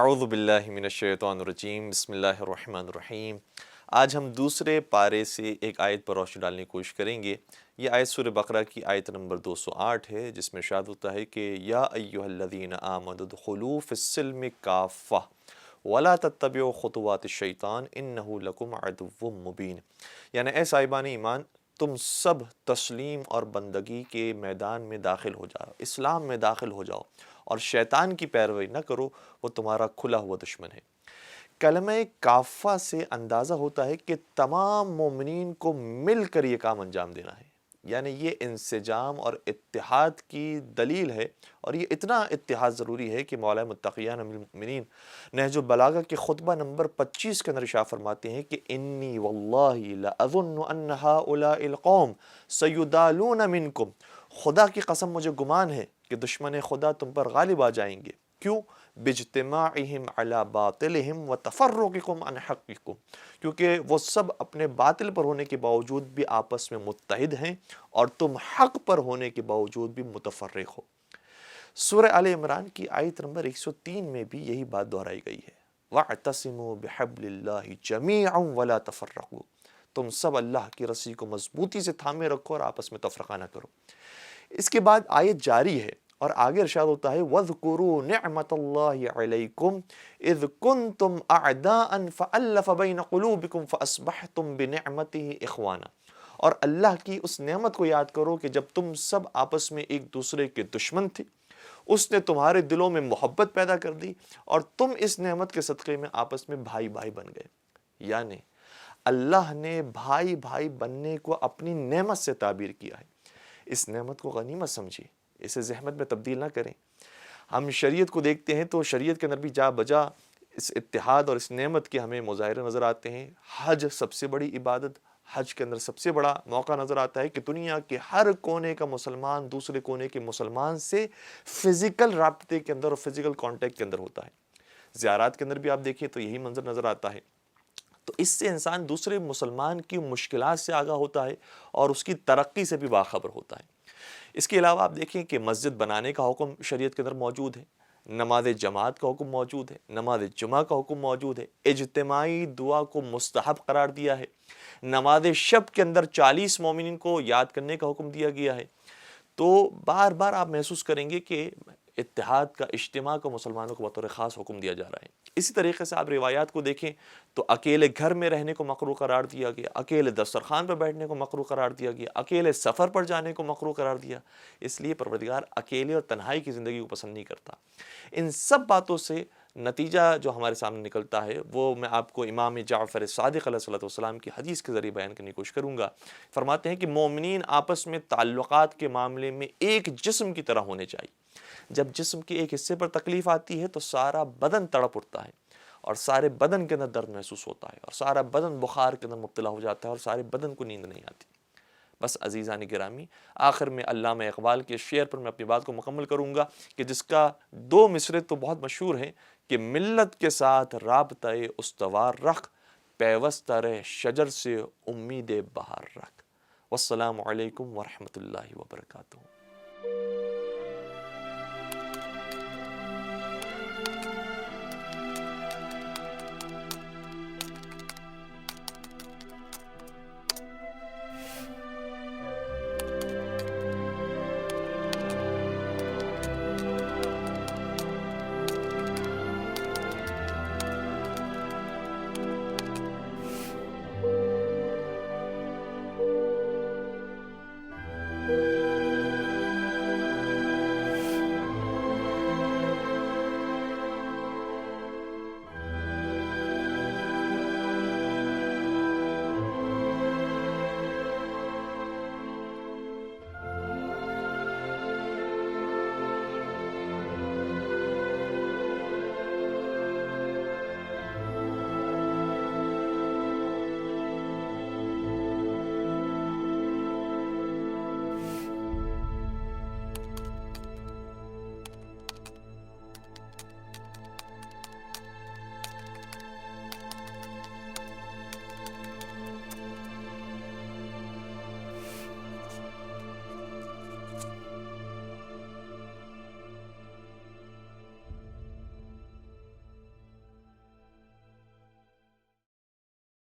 اعوذ باللہ من الشیطان الرجیم، بسم اللہ الرحمن الرحیم۔ آج ہم دوسرے پارے سے ایک آیت پر روشنی ڈالنے کی کوشش کریں گے۔ یہ آیت سورہ بقرہ کی آیت نمبر 208 ہے، جس میں ارشاد ہوتا ہے کہ یا ایھا الذین آمنوا ادخلوا فی السلم کافہ ولا تتبعوا خطوات الشیطان انہ لکم عدو مبین، یعنی اے صاحبان ایمان، تم سب تسلیم اور بندگی کے میدان میں داخل ہو جاؤ، اسلام میں داخل ہو جاؤ اور شیطان کی پیروی نہ کرو، وہ تمہارا کھلا ہوا دشمن ہے۔ کلمہ کافہ سے اندازہ ہوتا ہے کہ تمام مومنین کو مل کر یہ کام انجام دینا ہے، یعنی یہ انسجام اور اتحاد کی دلیل ہے، اور یہ اتنا اتحاد ضروری ہے کہ مولا متقیان المؤمنین نہج البلاغہ کے خطبہ نمبر 25 کے اندر ارشاد فرماتے ہیں کہ انی واللہ لاظن ان ہؤلاء القوم سیدالون منکم، خدا کی قسم مجھے گمان ہے کہ دشمن خدا تم پر غالب آ جائیں گے۔ کیوں؟ باجتماعہم علی باطلہم وتفرقکم عن حقکم، کیونکہ وہ سب اپنے باطل پر ہونے کے باوجود بھی آپس میں متحد ہیں اور تم حق پر ہونے کے باوجود بھی متفرق ہو۔ سورہ آل عمران کی آیت نمبر 103 میں بھی یہی بات دہرائی گئی ہے، وَاعْتَصِمُوا بِحَبْلِ اللَّهِ جَمِيعًا وَلَا تَفَرَّقُوا، تم سب اللہ کی رسی کو مضبوطی سے تھامے رکھو اور آپس میں تفرقہ نہ کرو۔ اس کے بعد آیت جاری ہے اور آگے ارشاد ہوتا ہے وَاذْكُرُوا نِعْمَةَ اللَّهِ عَلَيْكُمْ اِذْ كُنْتُمْ أَعْدَاءً فَأَلَّفَ بَيْنَ قُلُوبِكُمْ فَأَصْبَحْتُمْ بِنِعْمَتِهِ إِخْوَانًا، اور اللہ کی اس نعمت کو یاد کرو کہ جب تم سب آپس میں ایک دوسرے کے دشمن تھے، اس نے تمہارے دلوں میں محبت پیدا کر دی اور تم اس نعمت کے صدقے میں آپس میں بھائی بھائی بن گئے۔ یعنی اللہ نے بھائی بھائی بننے کو اپنی نعمت سے تعبیر کیا ہے۔ اس نعمت کو غنیمت سمجھیں، اسے زحمت میں تبدیل نہ کریں۔ ہم شریعت کو دیکھتے ہیں تو شریعت کے اندر بھی جا بجا اس اتحاد اور اس نعمت کے ہمیں مظاہرے نظر آتے ہیں۔ حج سب سے بڑی عبادت، حج کے اندر سب سے بڑا موقع نظر آتا ہے کہ دنیا کے ہر کونے کا مسلمان دوسرے کونے کے مسلمان سے فزیکل رابطے کے اندر اور فزیکل کانٹیکٹ کے اندر ہوتا ہے۔ زیارات کے اندر بھی آپ دیکھیں تو یہی منظر نظر آتا ہے۔ تو اس سے انسان دوسرے مسلمان کی مشکلات سے آگاہ ہوتا ہے اور اس کی ترقی سے بھی باخبر ہوتا ہے۔ اس کے علاوہ آپ دیکھیں کہ مسجد بنانے کا حکم شریعت کے اندر موجود ہے، نماز جماعت کا حکم موجود ہے، نماز جمعہ کا حکم موجود ہے، اجتماعی دعا کو مستحب قرار دیا ہے، نماز شب کے اندر 40 مومنین کو یاد کرنے کا حکم دیا گیا ہے۔ تو بار بار آپ محسوس کریں گے کہ اتحاد کا، اجتماع کو مسلمانوں کو بطور خاص حکم دیا جا رہا ہے۔ اسی طریقے سے آپ روایات کو دیکھیں تو اکیلے گھر میں رہنے کو مکروہ قرار دیا گیا، اکیلے دسترخوان پر بیٹھنے کو مکروہ قرار دیا گیا، اکیلے سفر پر جانے کو مکروہ قرار دیا۔ اس لیے پروردگار اکیلے اور تنہائی کی زندگی کو پسند نہیں کرتا۔ ان سب باتوں سے نتیجہ جو ہمارے سامنے نکلتا ہے وہ میں آپ کو امام جعفر صادق علیہ السلام کی حدیث کے ذریعے بیان کرنے کی کوشش کروں گا۔ فرماتے ہیں کہ مومنین آپس میں تعلقات کے معاملے میں ایک جسم کی طرح ہونے چاہیے۔ جب جسم کے ایک حصے پر تکلیف آتی ہے تو سارا بدن تڑپ اٹھتا ہے اور سارے بدن کے اندر درد محسوس ہوتا ہے اور سارا بدن بخار کے اندر مبتلا ہو جاتا ہے اور سارے بدن کو نیند نہیں آتی۔ بس عزیزان گرامی، آخر میں علامہ اقبال کے شعر پر میں اپنی بات کو مکمل کروں گا کہ جس کا 2 مصرے تو بہت مشہور ہیں کہ ملت کے ساتھ رابطہ استوار رکھ، پیوستہ رہ شجر سے امید بہار رکھ۔ والسلام علیکم ورحمۃ اللہ وبرکاتہ۔